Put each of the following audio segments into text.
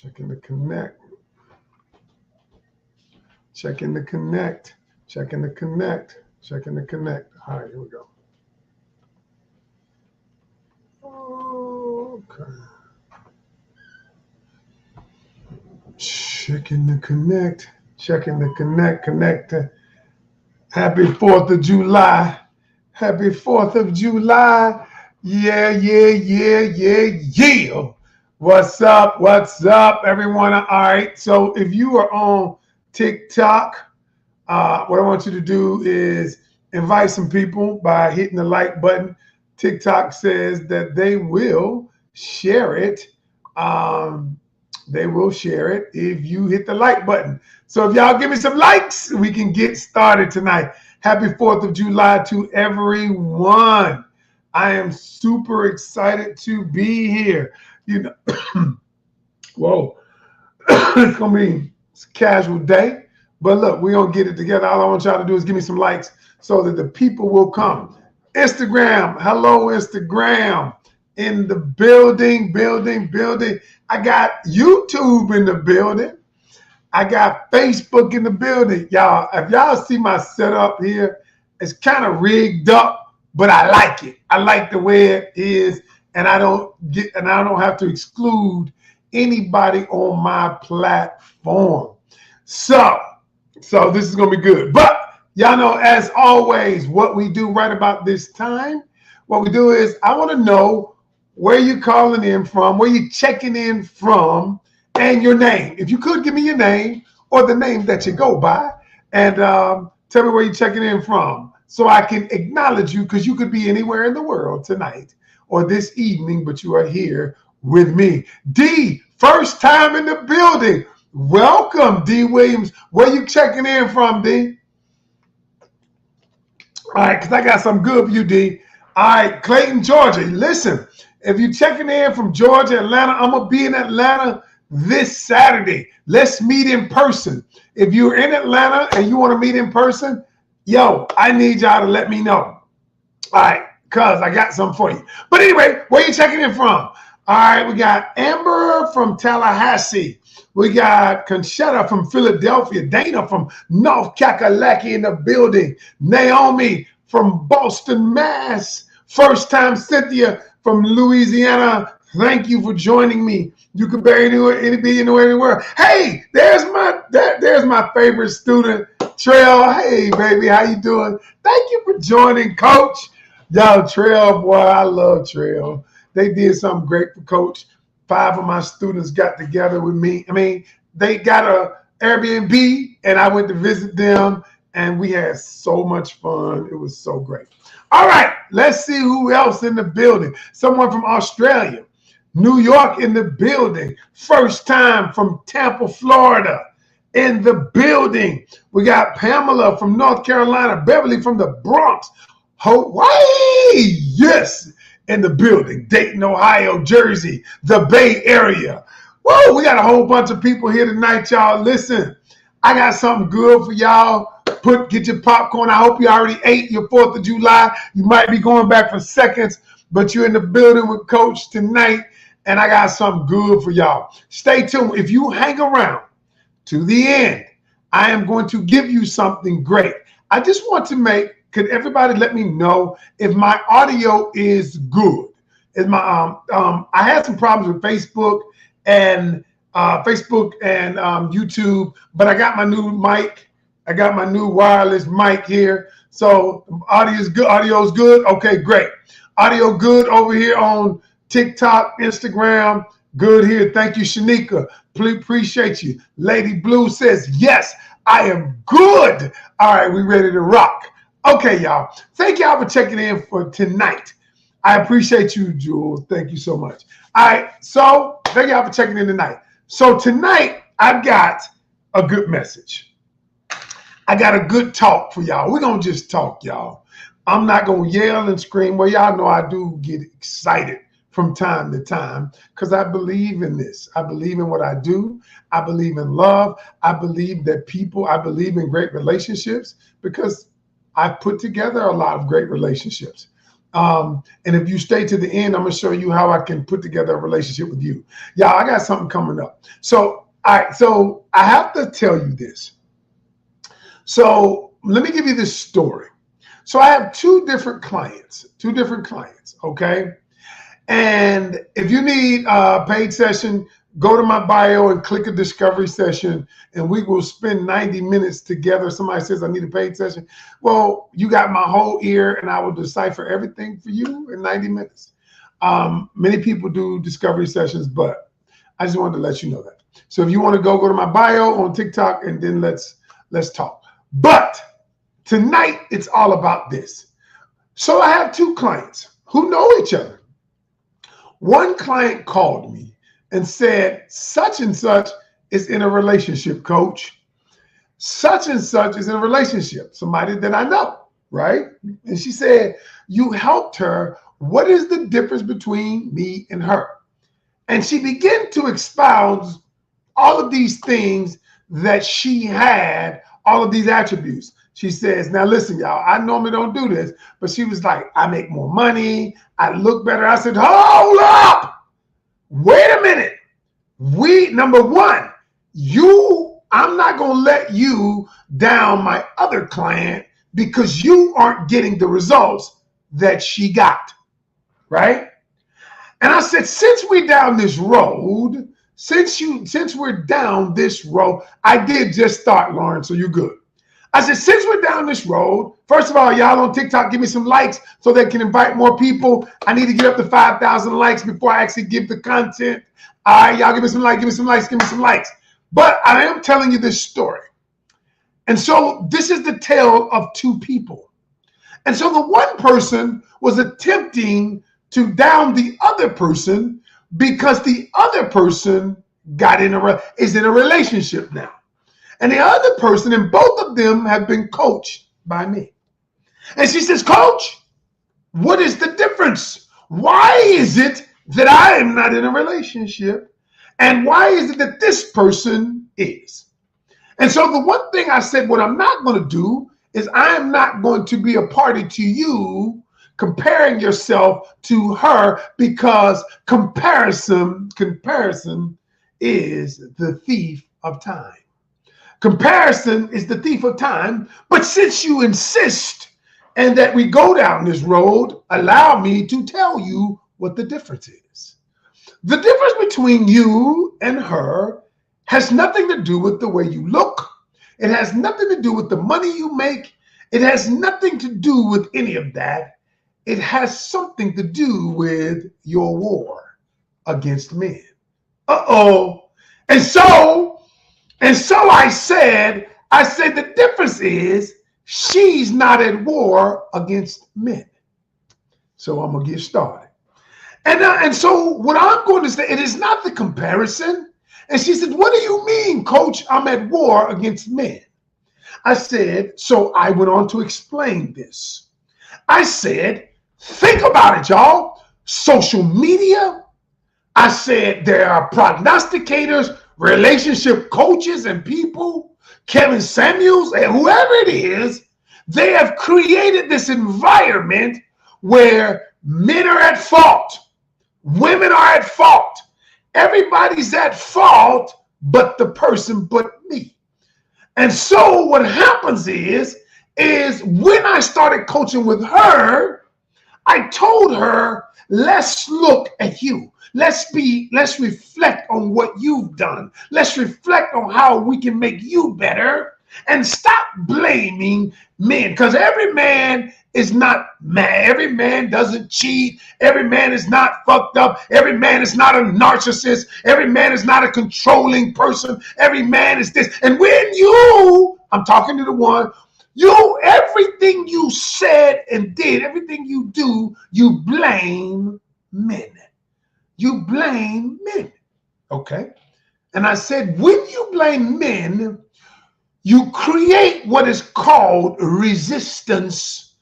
Checking the connect. Checking the connect. Checking the connect. Checking the connect. All right, here we go. Okay. Checking the connect. Checking the connect. Connect. Happy 4th of July. Happy 4th of July. Yeah, yeah, yeah, yeah, yeah. What's up? What's up, everyone? All right. So if you are on TikTok, what I want you to do is invite some people by hitting the like button. TikTok says that they will share it. They will share it if you hit the like button. So if y'all give me some likes, we can get started tonight. Happy 4th of July to everyone. I am super excited to be here. You know, whoa, it's gonna be a casual day, but look, we're gonna get it together. All I want y'all to do is give me some likes so that the people will come. Instagram, hello Instagram, in the building. I got YouTube in the building. I got Facebook in the building. Y'all, if y'all see my setup here, it's kind of rigged up, but I like it. I like the way it is, and I don't have to exclude anybody on my platform. So this is gonna be good. But y'all know, as always, what we do right about this time, what we do is I want to know where you're calling in from, where you're checking in from, and your name. If you could give me your name or the name that you go by, and tell me where you're checking in from so I can acknowledge you, because you could be anywhere in the world tonight or this evening, but you are here with me. D, first time in the building. Welcome, D Williams. Where you checking in from, D? All right, because I got something good for you, D. All right, Clayton, Georgia. Listen, if you're checking in from Georgia, Atlanta, I'm going to be in Atlanta this Saturday. Let's meet in person. If you're in Atlanta and you want to meet in person, yo, I need y'all to let me know. All right, because I got something for you. But anyway, where you checking in from? All right, we got Amber from Tallahassee. We got Conchetta from Philadelphia. Dana from North Kakalaki in the building. Naomi from Boston, Mass. First time Cynthia from Louisiana. Thank you for joining me. You can be anywhere in the world. Hey, there's my favorite student, Trail. Hey, baby, how you doing? Thank you for joining, Coach. Yo, Trail, boy, I love Trail. They did something great for Coach. 5 of my students got together with me. I mean, they got a Airbnb, and I went to visit them, and we had so much fun. It was so great. All right, let's see who else in the building. Someone from Australia. New York in the building. First time from Tampa, Florida in the building. We got Pamela from North Carolina. Beverly from the Bronx. Hawaii, yes, in the building. Dayton, Ohio, Jersey, the Bay Area. Whoa, we got a whole bunch of people here tonight, y'all. Listen, I got something good for y'all. Get your popcorn. I hope you already ate your 4th of July. You might be going back for seconds, but you're in the building with Coach tonight, and I got something good for y'all. Stay tuned. If you hang around to the end, I am going to give you something great. I just want to could everybody let me know if my audio is good? Is my I had some problems with Facebook and YouTube, but I got my new mic. I got my new wireless mic here. So audio is good. Audio is good. Okay, great. Audio good over here on TikTok, Instagram. Good here. Thank you, Shanika. Please appreciate you. Lady Blue says, yes, I am good. All right, we ready to rock. Okay, y'all. Thank y'all for checking in for tonight. I appreciate you, Jules. Thank you so much. All right, so thank y'all for checking in tonight. So tonight, I've got a good message. I got a good talk for y'all. We're going to just talk, y'all. I'm not going to yell and scream. Well, y'all know I do get excited from time to time because I believe in this. I believe in what I do. I believe in love. I believe in great relationships because I've put together a lot of great relationships. And if you stay to the end, I'm going to show you how I can put together a relationship with you. Y'all, I got something coming up. So I have to tell you this. So let me give you this story. So I have two different clients, okay? And if you need a paid session, go to my bio and click a discovery session, and we will spend 90 minutes together. Somebody says, I need a paid session. Well, you got my whole ear, and I will decipher everything for you in 90 minutes. Many people do discovery sessions, but I just wanted to let you know that. So if you want to go to my bio on TikTok, and then let's talk. But tonight, it's all about this. So I have two clients who know each other. One client called me and said, such and such is in a relationship, coach. Such and such is in a relationship, somebody that I know, right? And she said, you helped her. What is the difference between me and her? And she began to expound all of these things that she had, all of these attributes. She says, now listen, y'all, I normally don't do this, but she was like, I make more money, I look better. I said, hold up, wait a minute. Number one, I'm not gonna let you down my other client because you aren't getting the results that she got, right? And I said, since we're down this road, since we're down this road, I did just start, Lauren, so you're good. I said, since we're down this road, first of all, y'all on TikTok, give me some likes so they can invite more people. I need to get up to 5,000 likes before I actually give the content. All right, y'all give me some likes. But I am telling you this story. And so this is the tale of two people. And so the one person was attempting to down the other person because the other person is in a relationship now. And the other person, and both of them have been coached by me. And she says, coach, what is the difference? Why is it that I am not in a relationship? And why is it that this person is? And so the one thing I said, what I'm not going to do is I am not going to be a party to you comparing yourself to her, because comparison is the thief of time. Comparison is the thief of time. But since you insist and that we go down this road, allow me to tell you what the difference is. The difference between you and her has nothing to do with the way you look. It has nothing to do with the money you make. It has nothing to do with any of that. It has something to do with your war against men. Uh-oh. And so I said the difference is she's not at war against men. So I'm going to get started. And so what I'm going to say, it is not the comparison. And she said, what do you mean, coach? I'm at war against men. I said, so I went on to explain this. I said, think about it, y'all. Social media. I said, there are prognosticators, relationship coaches and people, Kevin Samuels, and whoever it is, they have created this environment where men are at fault. Women are at fault. Everybody's at fault but the person but me. And so what happens is when I started coaching with her, I told her, let's look at you. Let's reflect on what you've done. Let's reflect on how we can make you better, and stop blaming men, because every man is not mad. Every man doesn't cheat. Every man is not fucked up. Every man is not a narcissist. Every man is not a controlling person. Every man is this. And when I'm talking to the one, everything you said and did, everything you do, you blame men. You blame men. Okay? And I said, when you blame men, you create what is called resistance.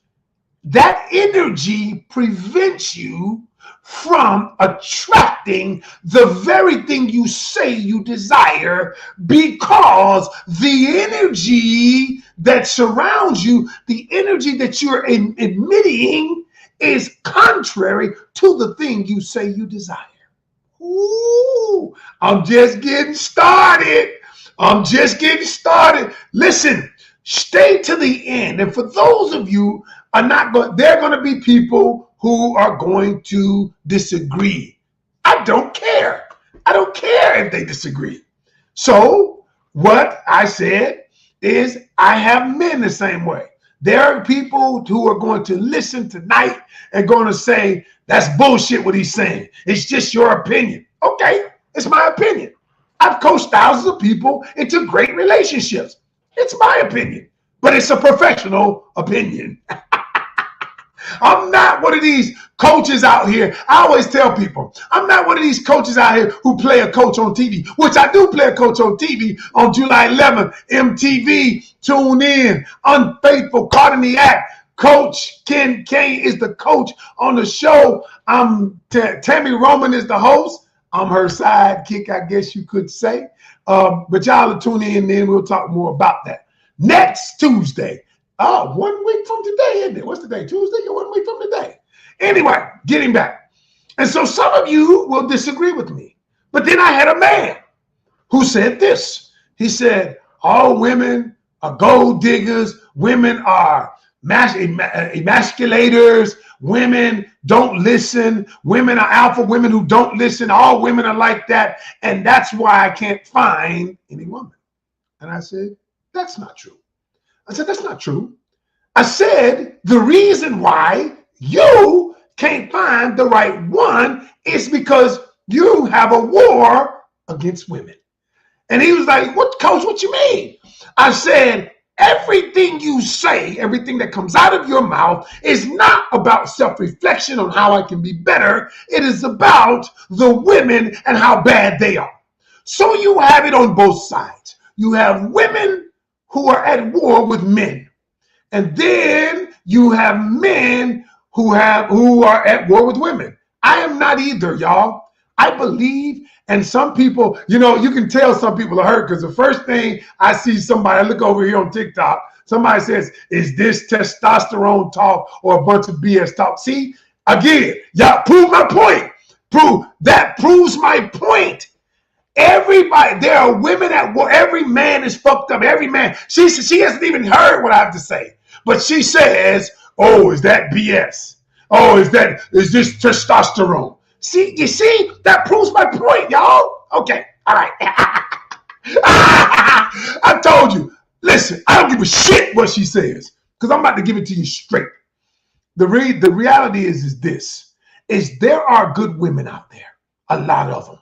That energy prevents you from attracting the very thing you say you desire, because the energy that surrounds you, the energy that you're emitting, is contrary to the thing you say you desire. Ooh, I'm just getting started. I'm just getting started. Listen, stay to the end. And for those of you are not going, there are going to be people who are going to disagree. I don't care. I don't care if they disagree. So what I said is I have men the same way. There are people who are going to listen tonight and going to say, that's bullshit what he's saying. It's just your opinion. Okay, it's my opinion. I've coached thousands of people into great relationships. It's my opinion, but it's a professional opinion. I'm not one of these coaches out here. I always tell people, I'm not one of these coaches out here who play a coach on TV, which I do play a coach on TV on July 11th, MTV, Tune In, Unfaithful, Caught in the Act. Coach Ken Kane is the coach on the show. Tammy Roman is the host. I'm her sidekick, I guess you could say. But y'all will tune in and then we'll talk more about that. Next Tuesday. Oh, 1 week from today, isn't it? What's the day? Tuesday? You're 1 week from today. Anyway, getting back. And so some of you will disagree with me. But then I had a man who said this. He said, all women are gold diggers. Women are emasculators. Women don't listen. Women are alpha women who don't listen. All women are like that. And that's why I can't find any woman. And I said, that's not true. I said, that's not true. I said, the reason why you can't find the right one is because you have a war against women. And he was like, what, coach, what you mean? I said, everything you say, everything that comes out of your mouth is not about self-reflection on how I can be better. It is about the women and how bad they are. So you have it on both sides. You have women who are at war with men. And then you have men who are at war with women. I am not either, y'all. I believe, and some people, you know, you can tell some people are hurt because the first thing I see somebody, I look over here on TikTok, somebody says, is this testosterone talk or a bunch of BS talk? See, again, y'all prove my point. That proves my point. Everybody, there are women at war. Every man is fucked up. Every man. She hasn't even heard what I have to say. But she says, oh, is that BS? Oh, is this testosterone? See, you see, that proves my point, y'all. Okay, all right. I told you. Listen, I don't give a shit what she says because I'm about to give it to you straight. The reality is this, is there are good women out there, a lot of them.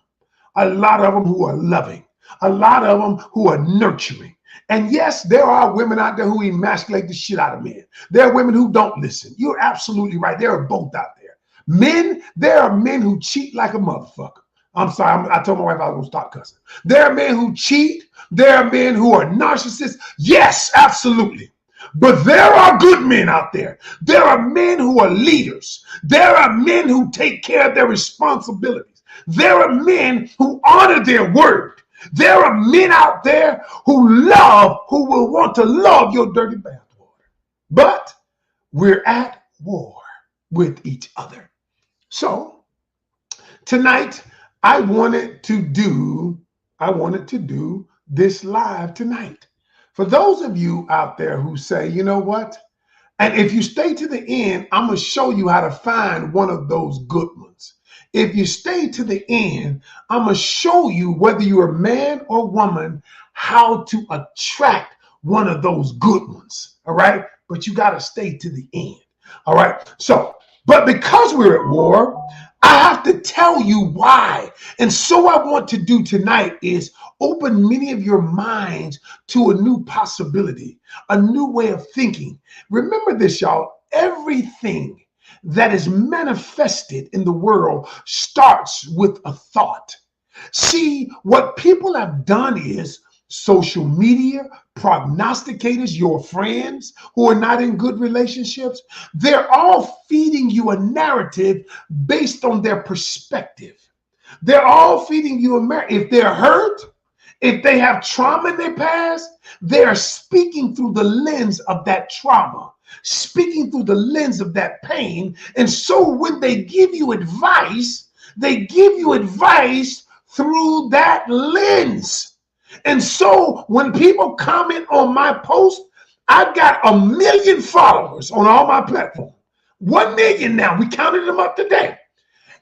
A lot of them who are loving, a lot of them who are nurturing. And yes, there are women out there who emasculate the shit out of men. There are women who don't listen. You're absolutely right. There are both out there. Men, there are men who cheat like a motherfucker. I'm sorry, I told my wife I was going to stop cussing. There are men who cheat. There are men who are narcissists. Yes, absolutely. But there are good men out there. There are men who are leaders. There are men who take care of their responsibilities. There are men who honor their word. There are men out there who will want to love your dirty bathwater. But we're at war with each other. So tonight, I wanted to do this live tonight. For those of you out there who say, you know what? And if you stay to the end, I'm going to show you how to find one of those good ones. If you stay to the end, I'm going to show you, whether you're a man or woman, how to attract one of those good ones. All right. But you got to stay to the end. All right. So, but because we're at war, I have to tell you why. And so I want to do tonight is open many of your minds to a new possibility, a new way of thinking. Remember this, y'all. Everything that is manifested in the world starts with a thought. See, what people have done is social media, prognosticators, your friends who are not in good relationships, they're all feeding you a narrative based on their perspective. They're all feeding you if they're hurt, if they have trauma in their past, they're speaking through the lens of that trauma. speaking through the lens of that pain. And so when they give you advice through that lens. And so when people comment on my post, I've got 1 million followers on all my platforms. 1 million now. We counted them up today.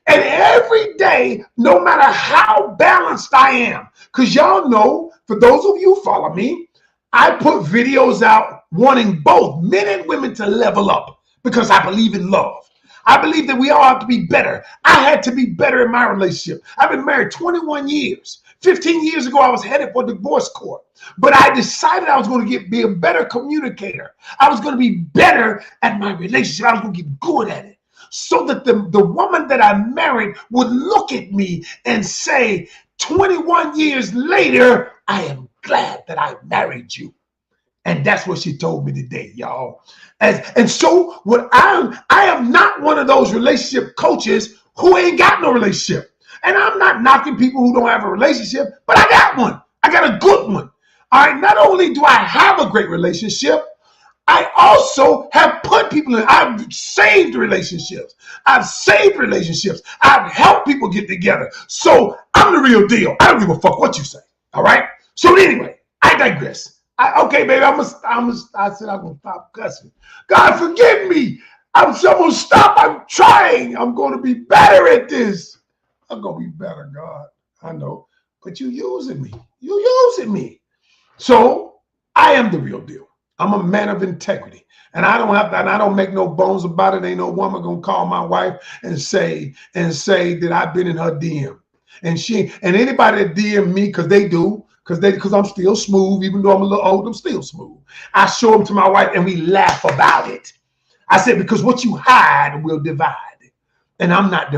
And every day, no matter how balanced I am, because y'all know, for those of you who follow me, I put videos out wanting both men and women to level up because I believe in love. I believe that we all have to be better. I had to be better in my relationship. I've been married 21 years. 15 years ago, I was headed for divorce court. But I decided I was going to be a better communicator. I was going to be better at my relationship. I was going to get good at it. So that the woman that I married would look at me and say, 21 years later, I am glad that I married you. And that's what she told me today, y'all. And so what I am not one of those relationship coaches who ain't got no relationship. And I'm not knocking people who don't have a relationship, but I got one. I got a good one. All right, not only do I have a great relationship, I also have put people in. I've saved relationships. I've helped people get together. So I'm the real deal. I don't give a fuck what you say. All right. So anyway, I digress. Okay, baby, I said I'm gonna stop cussing. God forgive me. I'm gonna stop. I'm trying. I'm gonna be better at this. I'm gonna be better, God. I know. But you using me. So I am the real deal. I'm a man of integrity. And I don't make no bones about it. Ain't no woman gonna call my wife and say that I've been in her DM. And anybody that DM me, because I'm still smooth, even though I'm a little old, I'm still smooth. I show them to my wife and we laugh about it. I said, because what you hide will divide. And I'm not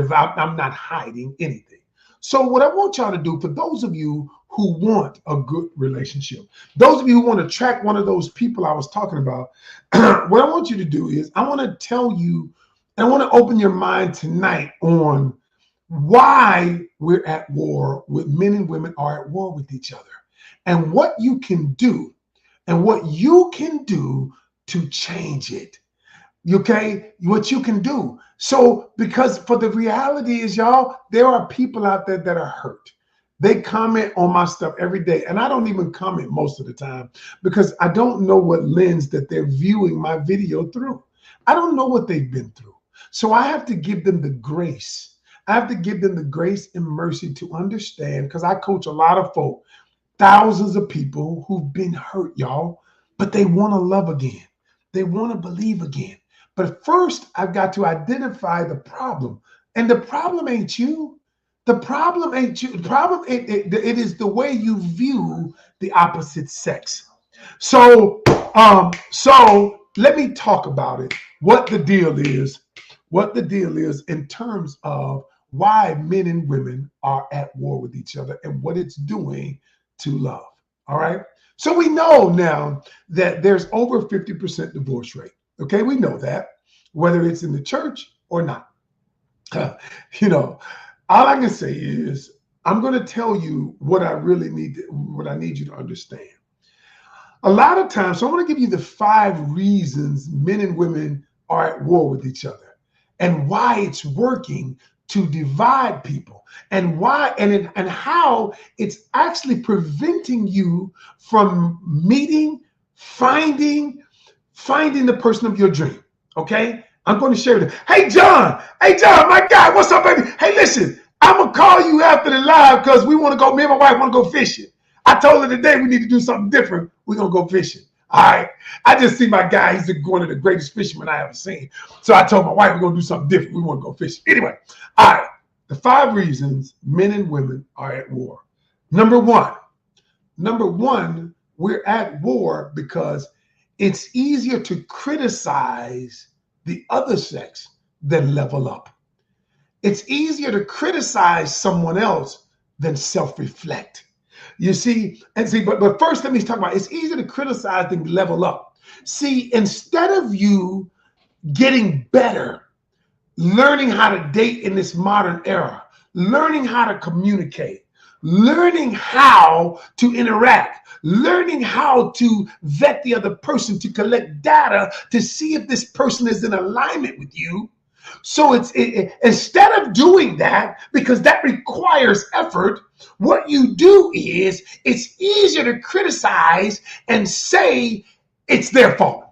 hiding anything. So what I want y'all to do, for those of you who want a good relationship, those of you who want to track one of those people I was talking about, what I want you to do is I want to tell you, and I want to open your mind tonight on why we're at war with men and women are at war with each other, and what you can do to change it. Okay, what you can do. So, because for the reality is, y'all, there are people out there that are hurt. They comment on my stuff every day, and I don't even comment most of the time because I don't know what lens that they're viewing my video through. I don't know what they've been through. So I have to give them the grace. I have to give them the grace and mercy to understand, because I coach a lot of folk, thousands of people who've been hurt, y'all, but they want to love again. They want to believe again. But first, I've got to identify the problem. And the problem ain't you. The problem ain't you. The problem, it is the way you view the opposite sex. So let me talk about it. What the deal is in terms of why men and women are at war with each other and what it's doing to love. All right. So we know now that there's over 50% divorce rate. Okay, we know that, whether it's in the church or not. All I can say is I'm going to tell you what I need you to understand. A lot of times, so I'm going to give you the 5 reasons men and women are at war with each other and why it's working to divide people, and why and how it's actually preventing you from finding the person of your dream. Okay, I'm going to share with you. Hey John, my guy, what's up, baby? Hey, listen, I'm gonna call you after the live because me and my wife want to go fishing. I told her today we need to do something different. We're gonna go fishing. All right. I just see my guy. He's one of the greatest fishermen I ever seen. So I told my wife we're gonna do something different. We want to go fishing. Anyway, all right. The 5 reasons men and women are at war. Number one, we're at war because it's easier to criticize the other sex than level up. It's easier to criticize someone else than self-reflect. You see, but first let me talk about, it's easier to criticize than level up. See, instead of you getting better, learning how to date in this modern era, learning how to communicate, learning how to interact, learning how to vet the other person, to collect data to see if this person is in alignment with you. So instead of doing that, because that requires effort, what you do is it's easier to criticize and say it's their fault.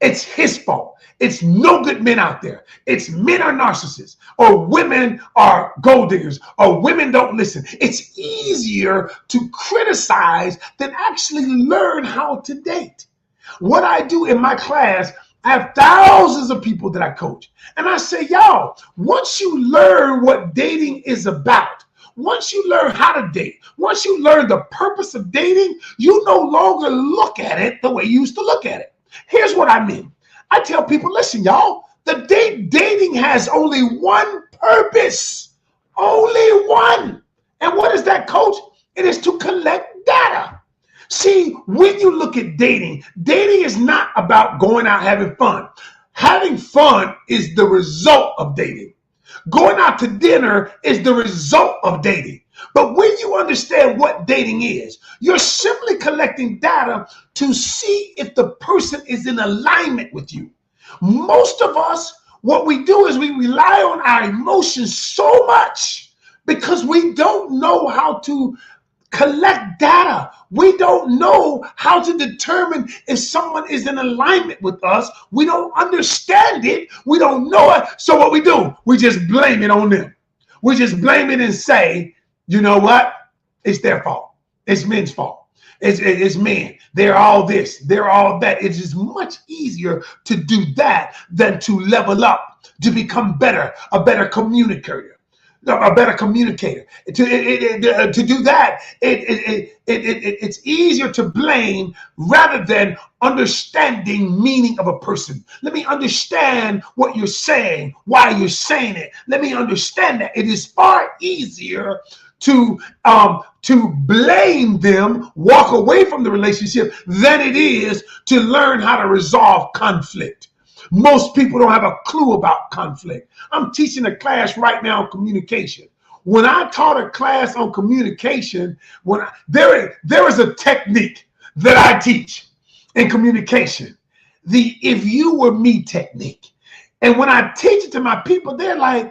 It's his fault. It's no good men out there. It's men are narcissists, or women are gold diggers, or women don't listen. It's easier to criticize than actually learn how to date. What I do in my class, I have thousands of people that I coach. And I say, y'all, once you learn what dating is about, once you learn how to date, once you learn the purpose of dating, you no longer look at it the way you used to look at it. Here's what I mean. I tell people, listen, y'all, dating has only one purpose. Only one. And what is that, coach? It is to collect data. See, when you look at dating, dating is not about going out having fun. Having fun is the result of dating. Going out to dinner is the result of dating. But when you understand what dating is, you're simply collecting data to see if the person is in alignment with you. Most of us, what we do is we rely on our emotions so much because we don't know how to collect data. We don't know how to determine if someone is in alignment with us. We don't understand it. We don't know it. So what we do, we just blame it on them. We just blame it and say, you know what? It's their fault. It's men's fault. It's men. They're all this. They're all that. It is much easier to do that than to level up, to become better, a better communicator. A better communicator. To do that, it's easier to blame rather than understanding meaning of a person. Let me understand what you're saying, why you're saying it. Let me understand that. It is far easier to blame them, walk away from the relationship, than it is to learn how to resolve conflict. Most people don't have a clue about conflict. I'm teaching a class right now on communication. When I taught a class on communication, there is a technique that I teach in communication, the if you were me technique. And when I teach it to my people, they're like,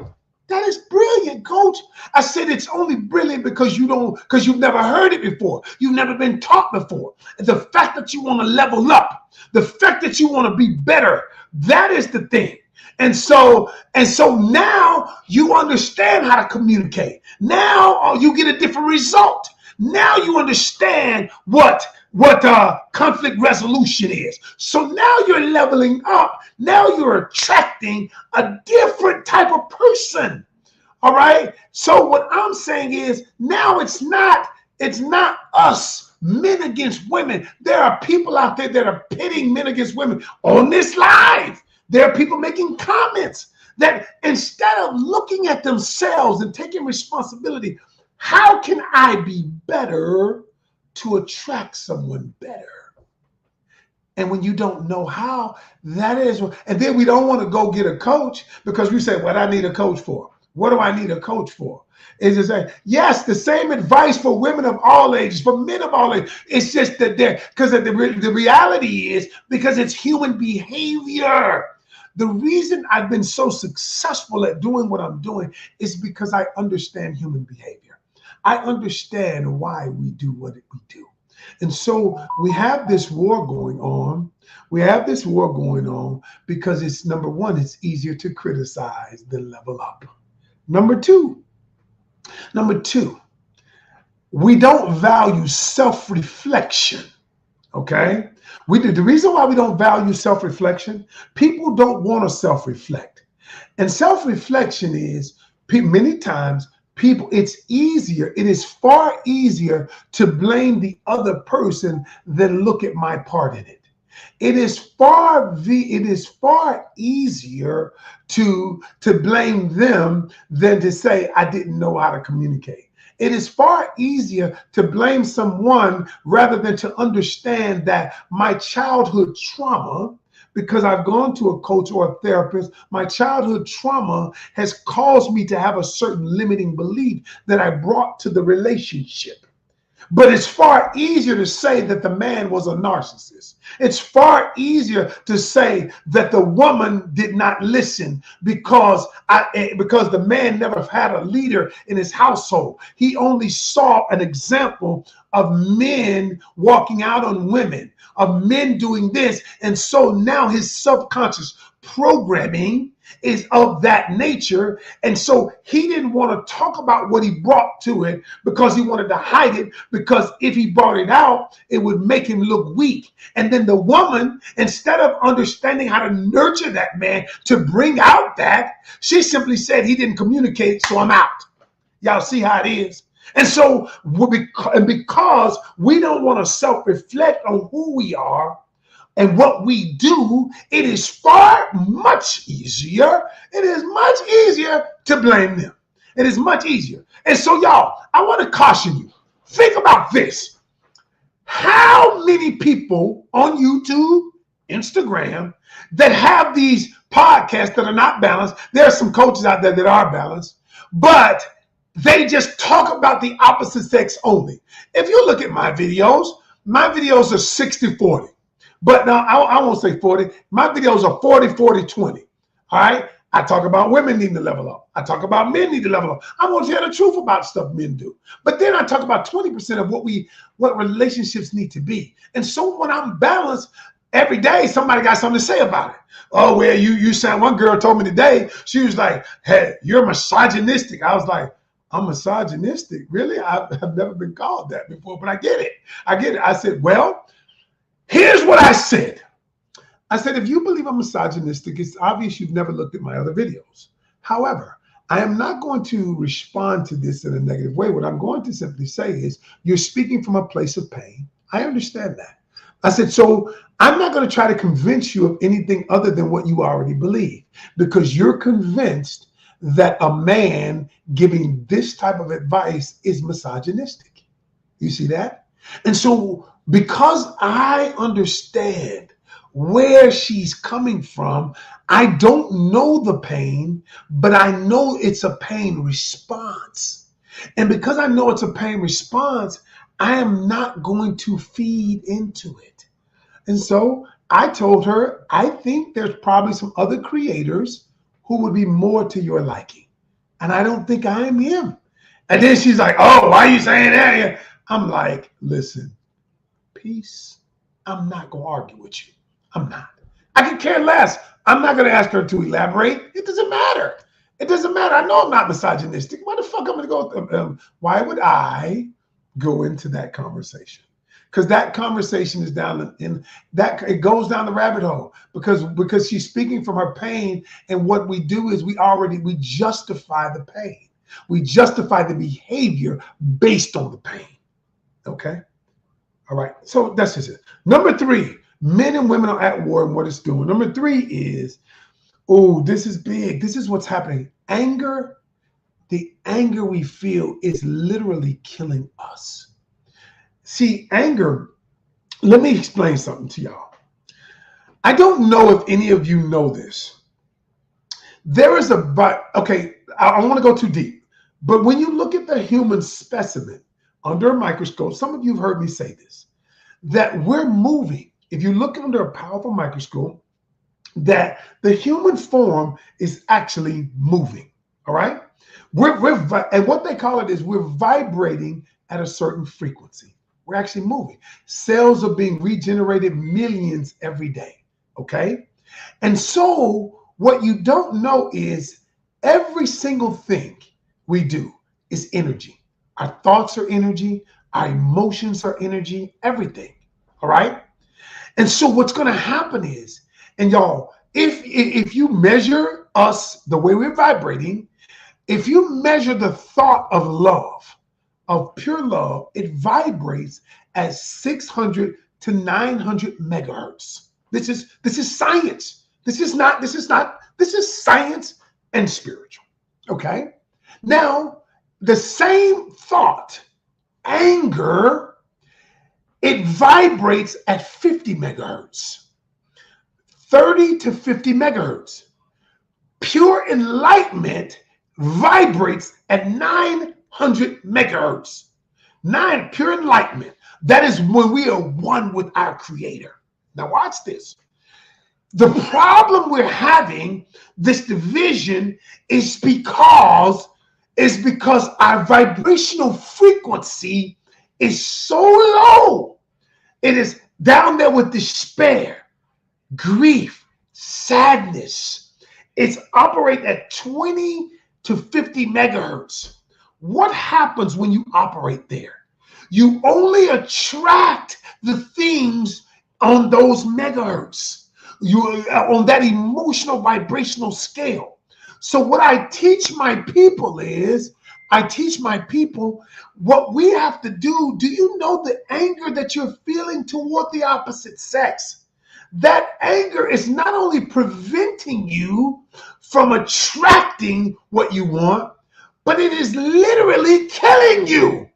that is brilliant, coach. I said it's only brilliant because you've never heard it before. You've never been taught before. The fact that you want to level up, the fact that you want to be better, that is the thing. And so now you understand how to communicate. Now you get a different result. Now you understand what conflict resolution is. So now you're leveling up. Now you're attracting a different type of person. All right. So what I'm saying is now it's not us, men against women. There are people out there that are pitting men against women on this live. There are people making comments that instead of looking at themselves and taking responsibility, how can I be better to attract someone better? And when you don't know how, that is, and then we don't want to go get a coach because we say, what I need a coach for? What do I need a coach for? Is to say, yes, the same advice for women of all ages, for men of all ages. It's just that because the reality is because it's human behavior. The reason I've been so successful at doing what I'm doing is because I understand human behavior. I understand why we do what we do. And so we have this war going on. We have this war going on because it's, number one, it's easier to criticize than level up. Number two, we don't value self-reflection. Okay? The reason why we don't value self-reflection, people don't want to self-reflect. And self-reflection is, many times, it is far easier to blame the other person than look at my part in it. It is far easier to blame them than to say, I didn't know how to communicate. It is far easier to blame someone rather than to understand that my childhood trauma, because I've gone to a coach or a therapist. My childhood trauma has caused me to have a certain limiting belief that I brought to the relationship. But it's far easier to say that the man was a narcissist. It's far easier to say that the woman did not listen because the man never had a leader in his household. He only saw an example of men walking out on women, of men doing this. And so now his subconscious programming is of that nature. And so he didn't want to talk about what he brought to it because he wanted to hide it, because if he brought it out, it would make him look weak. And then the woman, instead of understanding how to nurture that man to bring out that, she simply said he didn't communicate, so I'm out. Y'all see how it is? And so because we don't want to self-reflect on who we are and what we do, it is far much easier. It is much easier to blame them. It is much easier. And so, y'all, I want to caution you. Think about this. How many people on YouTube, Instagram, that have these podcasts that are not balanced? There are some coaches out there that are balanced, but they just talk about the opposite sex only. If you look at my videos are 60-40. But now I won't say 40. My videos are 40-40-20. All right. I talk about women needing to level up. I talk about men need to level up. I want to tell the truth about stuff men do. But then I talk about 20% of what relationships need to be. And so when I'm balanced, every day somebody got something to say about it. Oh, well, you sound, one girl told me today, she was like, hey, you're misogynistic. I was like, I'm misogynistic? Really? I've never been called that before, but I get it. I said, well, here's what I said. I said, if you believe I'm misogynistic, it's obvious you've never looked at my other videos. However, I am not going to respond to this in a negative way. What I'm going to simply say is, you're speaking from a place of pain. I understand that. I said, so I'm not going to try to convince you of anything other than what you already believe, because you're convinced that a man giving this type of advice is misogynistic. You see that? And so because I understand where she's coming from, I don't know the pain, but I know it's a pain response. And because I know it's a pain response, I am not going to feed into it. And so I told her, I think there's probably some other creators who would be more to your liking. And I don't think I am him. And then she's like, oh, why are you saying that? I'm like, listen, peace. I'm not going to argue with you. I'm not. I could care less. I'm not going to ask her to elaborate. It doesn't matter. It doesn't matter. I know I'm not misogynistic. Why the fuck am I going to go? Why would I go into that conversation? Because that conversation is down in that, it goes down the rabbit hole because she's speaking from her pain. And what we do is we justify the pain. We justify the behavior based on the pain. Okay. All right. So that's just it. Number 3, men and women are at war and what it's doing. Number 3 is, oh, this is big. This is what's happening. Anger. The anger we feel is literally killing us. See, anger, let me explain something to y'all. I don't know if any of you know this. There is okay, I don't want to go too deep, but when you look at the human specimen under a microscope, some of you have heard me say this, that we're moving. If you look under a powerful microscope, that the human form is actually moving, all right? And what they call it is we're vibrating at a certain frequency. We're actually moving. Cells are being regenerated millions every day, okay? And so what you don't know is every single thing we do is energy. Our thoughts are energy. Our emotions are energy, everything, all right? And so what's going to happen is, and y'all, if you measure us the way we're vibrating, if you measure the thought of love, of pure love, it vibrates at 600 to 900 megahertz. This is science. This is science and spiritual. Okay. Now, the same thought, anger, it vibrates at 50 megahertz. 30 to 50 megahertz. Pure enlightenment vibrates at 900 megahertz. Pure enlightenment. That is when we are one with our creator. Now watch this. The problem we're having, this division, is because our vibrational frequency is so low. It is down there with despair, grief, sadness. It's operating at 20 to 50 megahertz. What happens when you operate there? You only attract the things on those megahertz. You on that emotional vibrational scale. So what I teach my people is, what we have to do. Do you know the anger that you're feeling toward the opposite sex? That anger is not only preventing you from attracting what you want, but it is literally killing you.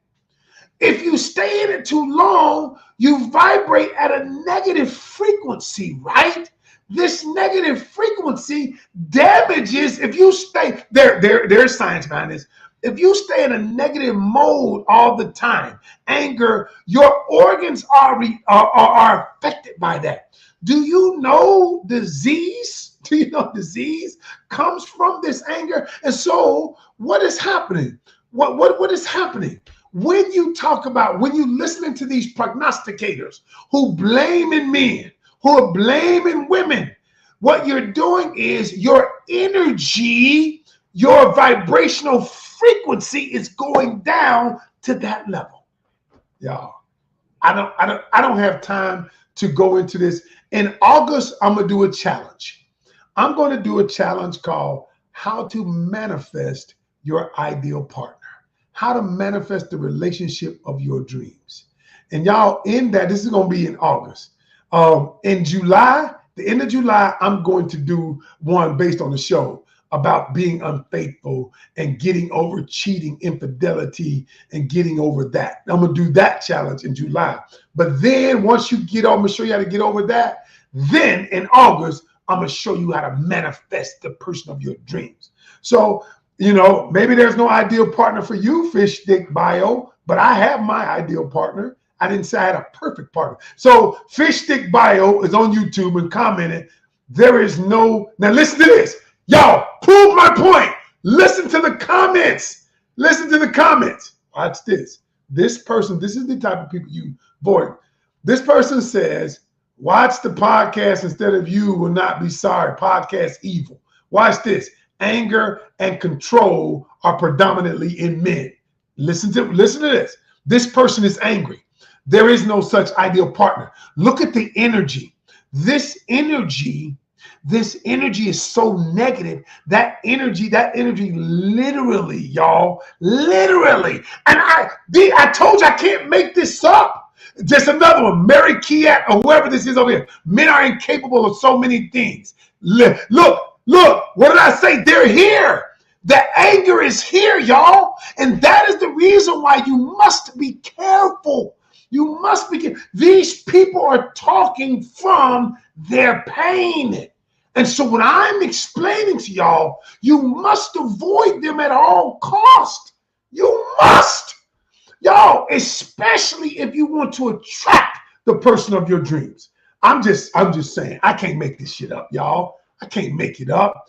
If you stay in it too long, you vibrate at a negative frequency, right? This negative frequency damages. If you stay there's science behind this. If you stay in a negative mode all the time, anger, your organs are affected by that. Do you know disease? Do you know disease comes from this anger? And so what is happening? What is happening? When you listening to these prognosticators who blaming men, who are blaming women, what you're doing is your energy, your vibrational frequency is going down to that level. Y'all, I don't have time to go into this. In August, I'm gonna do a challenge. I'm going to do a challenge called How to Manifest Your Ideal Partner. How to manifest the relationship of your dreams. And y'all, in that, this is going to be in August. In July, the end of July, I'm going to do one based on the show about being unfaithful and getting over cheating, infidelity, and getting over that. I'm going to do that challenge in July. But then once you get over, I'm going to show you how to get over that. Then in August, I'm going to show you how to manifest the person of your dreams. So, you know, maybe there's no ideal partner for you, Fish Stick Bio, but I have my ideal partner. I didn't say I had a perfect partner. So Fish Stick Bio is on YouTube and commented, there is no, now listen to this. Y'all, prove my point. Listen to the comments. Listen to the comments. Watch this. This person, this is the type of people you avoid. This person says, watch the podcast instead of you will not be sorry. Podcast evil. Watch this. Anger and control are predominantly in men. Listen to this. This person is angry. There is no such ideal partner. Look at the energy. This energy is so negative. That energy literally, y'all, literally. And I told you I can't make this up. Just another one, Mary Kiat or whoever this is over here. Men are incapable of so many things. Look, what did I say? They're here. The anger is here, y'all. And that is the reason why you must be careful. You must be careful. These people are talking from their pain. And so what I'm explaining to y'all, you must avoid them at all costs. You must. Y'all, especially if you want to attract the person of your dreams. I'm just saying, I can't make this shit up, y'all. I can't make it up.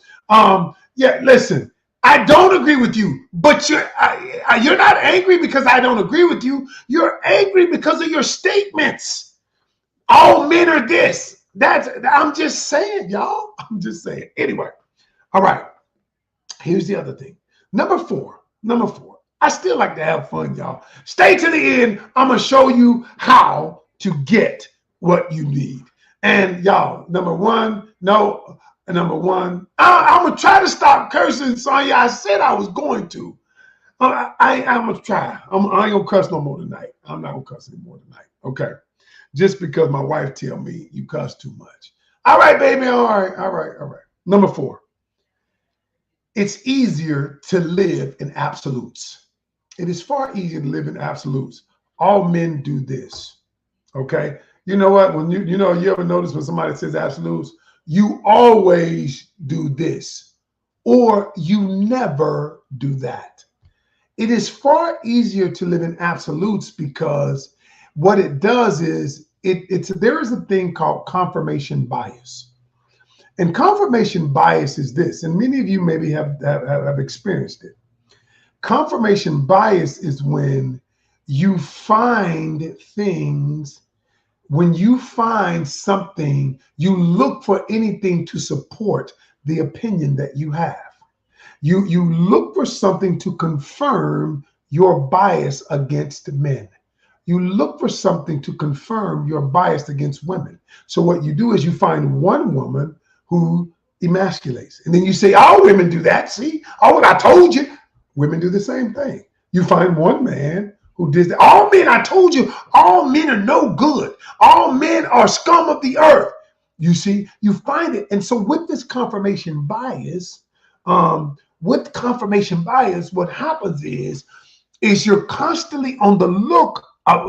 Yeah, listen, I don't agree with you, but you're not angry because I don't agree with you. You're angry because of your statements. All men are this. I'm just saying, y'all. I'm just saying. Anyway, all right. Here's the other thing. Number four. I still like to have fun, y'all. Stay to the end. I'm going to show you how to get what you need. And y'all, number one, I'm going to try to stop cursing, Sonya. I said I was going to. I'm going to try. I ain't going to cuss no more tonight. I'm not going to cuss anymore tonight. Okay. Just because my wife tell me you cuss too much. All right, baby. All right. Number 4. It's easier to live in absolutes. It is far easier to live in absolutes. All men do this. Okay. You know what? When you ever notice when somebody says absolutes, you always do this, or you never do that. It is far easier to live in absolutes because what it does is there is a thing called confirmation bias. And confirmation bias is this, and many of you maybe have experienced it. Confirmation bias is when you find things, when you find something, you look for anything to support the opinion that you have. You look for something to confirm your bias against men. You look for something to confirm your bias against women. So what you do is you find one woman who emasculates, and then you say, all women do that. See, oh, I told you. Women do the same thing. You find one man who did that. All men, I told you, all men are no good. All men are scum of the earth. You see, you find it. And so with this confirmation bias, what happens is you're constantly on the look.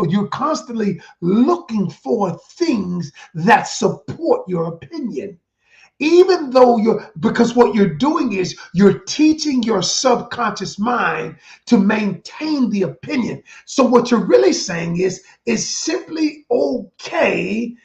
You're constantly looking for things that support your opinion. Even though because what you're doing is you're teaching your subconscious mind to maintain the opinion. So what you're really saying is simply okay,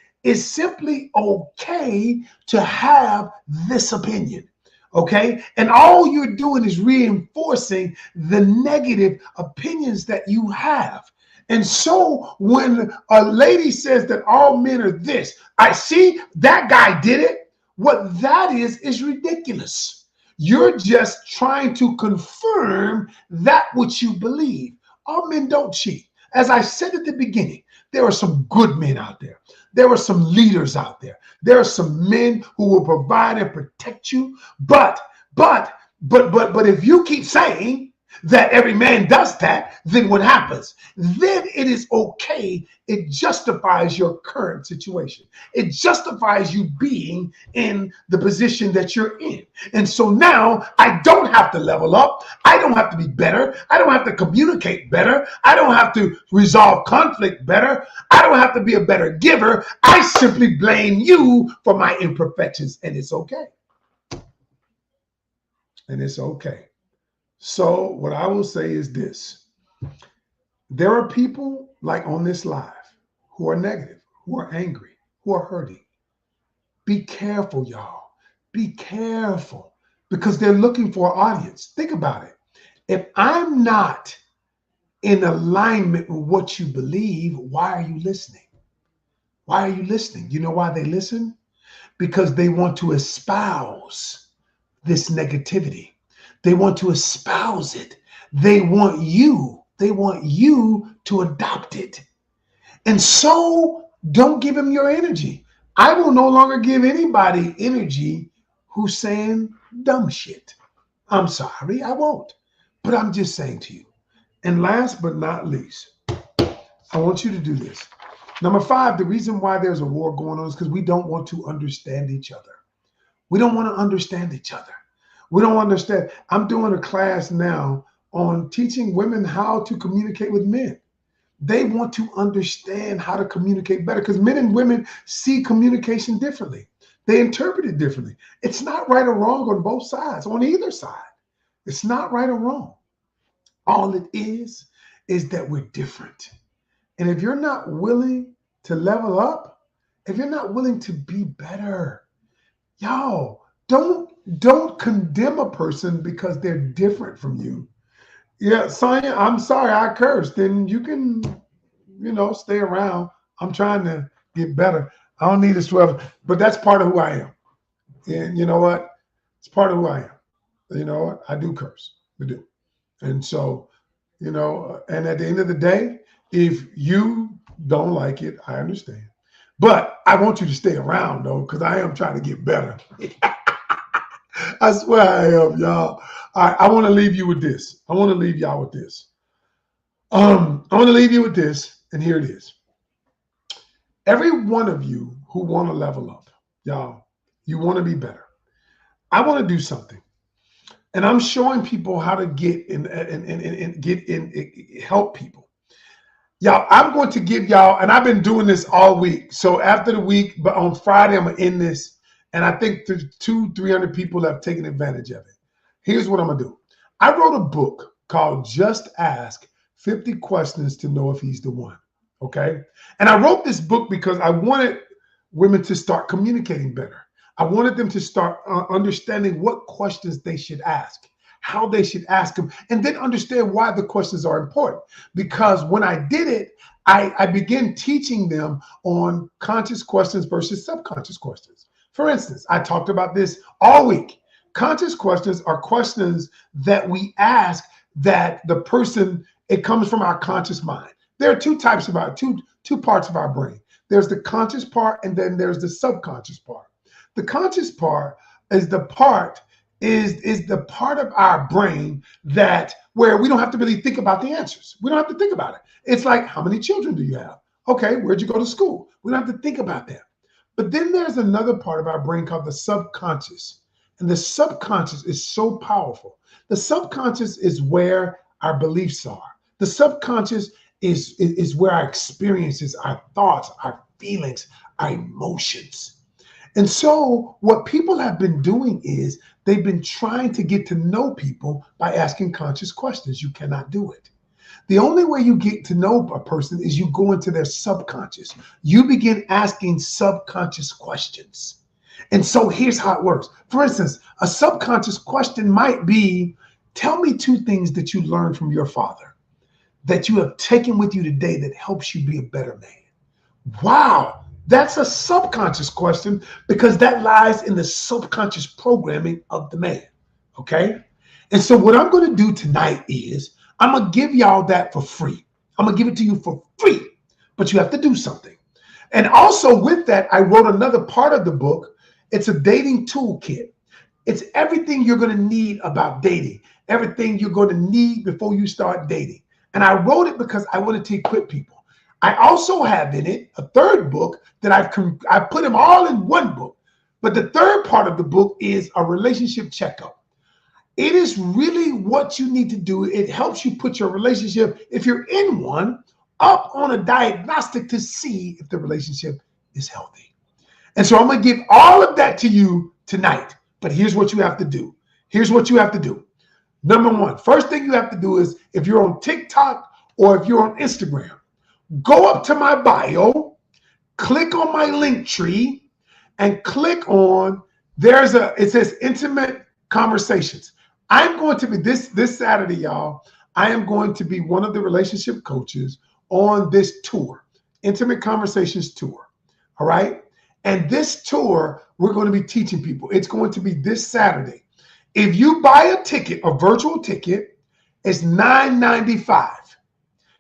to have this opinion. Okay. And all you're doing is reinforcing the negative opinions that you have. And so when a lady says that all men are this, I see that guy did it. What that is ridiculous. You're just trying to confirm that which you believe. All men don't cheat. As I said at the beginning, there are some good men out there. There are some leaders out there. There are some men who will provide and protect you. But if you keep saying that every man does that, then what happens? Then it is okay. It justifies your current situation. It justifies you being in the position that you're in. And so now I don't have to level up. I don't have to be better. I don't have to communicate better. I don't have to resolve conflict better. I don't have to be a better giver. I simply blame you for my imperfections, and it's okay. And it's okay. So what I will say is this. There are people like on this live who are negative, who are angry, who are hurting. Be careful, y'all. Be careful, because they're looking for an audience. Think about it. If I'm not in alignment with what you believe, why are you listening? Why are you listening? You know why they listen? Because they want to espouse this negativity. They want to espouse it. They want you to adopt it. And so don't give them your energy. I will no longer give anybody energy who's saying dumb shit. I'm sorry, I won't. But I'm just saying to you. And last but not least, I want you to do this. Number 5, the reason why there's a war going on is because we don't want to understand each other. We don't want to understand each other. We don't understand. I'm doing a class now on teaching women how to communicate with men. They want to understand how to communicate better, because men and women see communication differently. They interpret it differently. It's not right or wrong on both sides, on either side. It's not right or wrong. All it is that we're different. And if you're not willing to level up, if you're not willing to be better, y'all, don't condemn a person because they're different from you. Yeah, Sonia, I'm sorry I cursed. Then you can, stay around. I'm trying to get better. I don't need a sweat, but that's part of who I am. And you know what? It's part of who I am. You know what? I do curse. I do. And so, and at the end of the day, if you don't like it, I understand. But I want you to stay around, though, because I am trying to get better. I swear I am, y'all. All right, I want to leave you with this. I want to leave y'all with this. I want to leave you with this, and here it is. Every one of you who want to level up, y'all, you want to be better. I want to do something. And I'm showing people how to get in and help people. Y'all, I'm going to give y'all, and I've been doing this all week. So after the week, but on Friday, I'm going to end this. And I think 300 people have taken advantage of it. Here's what I'm going to do. I wrote a book called Just Ask 50 Questions to Know If He's the One. Okay. And I wrote this book because I wanted women to start communicating better. I wanted them to start understanding what questions they should ask, how they should ask them, and then understand why the questions are important. Because when I did it, I began teaching them on conscious questions versus subconscious questions. For instance, I talked about this all week. Conscious questions are questions that we ask that the person, it comes from our conscious mind. There are two parts of our brain. There's the conscious part, and then there's the subconscious part. The conscious part is the part of our brain that where we don't have to really think about the answers. We don't have to think about it. It's like, how many children do you have? Okay, where'd you go to school? We don't have to think about that. But then there's another part of our brain called the subconscious. And the subconscious is so powerful. The subconscious is where our beliefs are. The subconscious is where our experiences, our thoughts, our feelings, our emotions. And so what people have been doing is they've been trying to get to know people by asking conscious questions. You cannot do it. The only way you get to know a person is you go into their subconscious. You begin asking subconscious questions. And so here's how it works. For instance, a subconscious question might be, tell me 2 things that you learned from your father that you have taken with you today that helps you be a better man. Wow, that's a subconscious question because that lies in the subconscious programming of the man, okay? And so what I'm going to do tonight is I'm going to give y'all that for free. I'm going to give it to you for free, but you have to do something. And also with that, I wrote another part of the book. It's a dating toolkit. It's everything you're going to need about dating, everything you're going to need before you start dating. And I wrote it because I wanted to equip people. I also have in it a third book that I put them all in one book. But the third part of the book is a relationship checkup. It is really what you need to do. It helps you put your relationship, if you're in one, up on a diagnostic to see if the relationship is healthy. And so I'm going to give all of that to you tonight. But here's what you have to do. Here's what you have to do. Number 1, first thing you have to do is if you're on TikTok or if you're on Instagram, go up to my bio, click on my link tree, and click on, it says intimate conversations. I'm going to be this Saturday, y'all. I am going to be one of the relationship coaches on this tour, Intimate Conversations Tour. All right. And this tour, we're going to be teaching people. It's going to be this Saturday. If you buy a ticket, a virtual ticket, it's $9.95.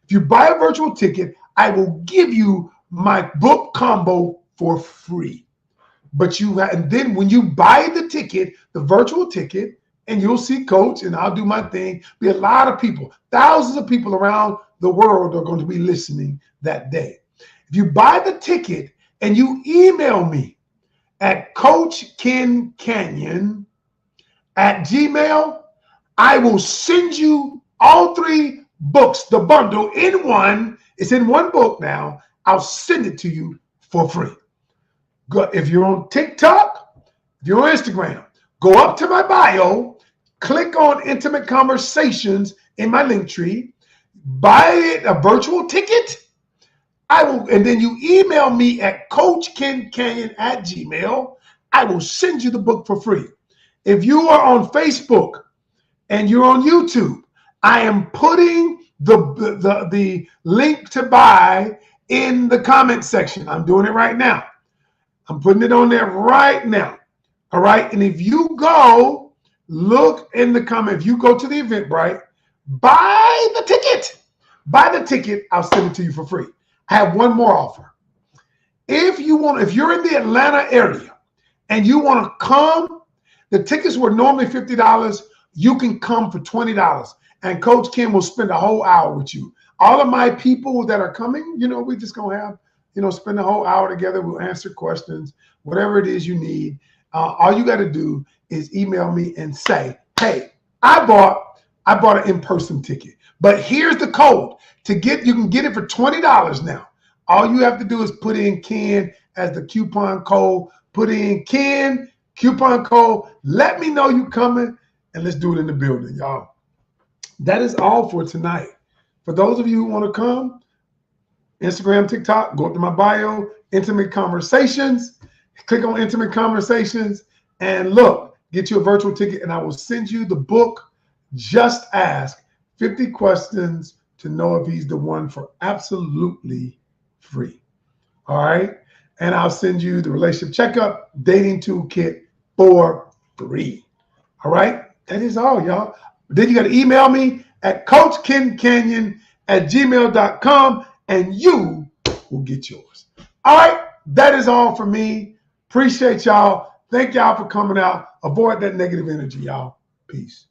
If you buy a virtual ticket, I will give you my book combo for free. But and then when you buy the ticket, the virtual ticket, and you'll see Coach, and I'll do my thing. Be a lot of people, thousands of people around the world are going to be listening that day. If you buy the ticket and you email me at Coach Ken Canion at Gmail, I will send you all 3 books, the bundle in one. It's in one book now. I'll send it to you for free. If you're on TikTok, if you're on Instagram, go up to my bio, click on Intimate Conversations in my link tree, buy a virtual ticket. And then you email me at CoachKenCanyon at Gmail. I will send you the book for free. If you are on Facebook and you're on YouTube, I am putting the link to buy in the comment section. I'm doing it right now. I'm putting it on there right now. All right. And if you go look in the comment, if you go to the Eventbrite, buy the ticket. Buy the ticket. I'll send it to you for free. I have one more offer. If you're in the Atlanta area and you want to come, the tickets were normally $50. You can come for $20. And Coach Ken will spend a whole hour with you. All of my people that are coming, we just going to have, spend a whole hour together. We'll answer questions, whatever it is you need. All you got to do is email me and say, hey, I bought an in-person ticket, but here's the code you can get it for $20 now. All you have to do is put in Ken as the coupon code Put in Ken, coupon code. Let me know you coming, and let's do it in the building, y'all. That is all for tonight. For those of you who want to come, Instagram, TikTok, go up to my bio, Intimate Conversations. Click on Intimate Conversations and look, get you a virtual ticket, and I will send you the book, Just Ask 50 Questions to Know If He's the One, for absolutely free. All right? And I'll send you the relationship checkup, dating toolkit for free. All right? That is all, y'all. Then you got to email me at coachkencanion@gmail.com, and you will get yours. All right? That is all for me. Appreciate y'all. Thank y'all for coming out. Avoid that negative energy, y'all. Peace.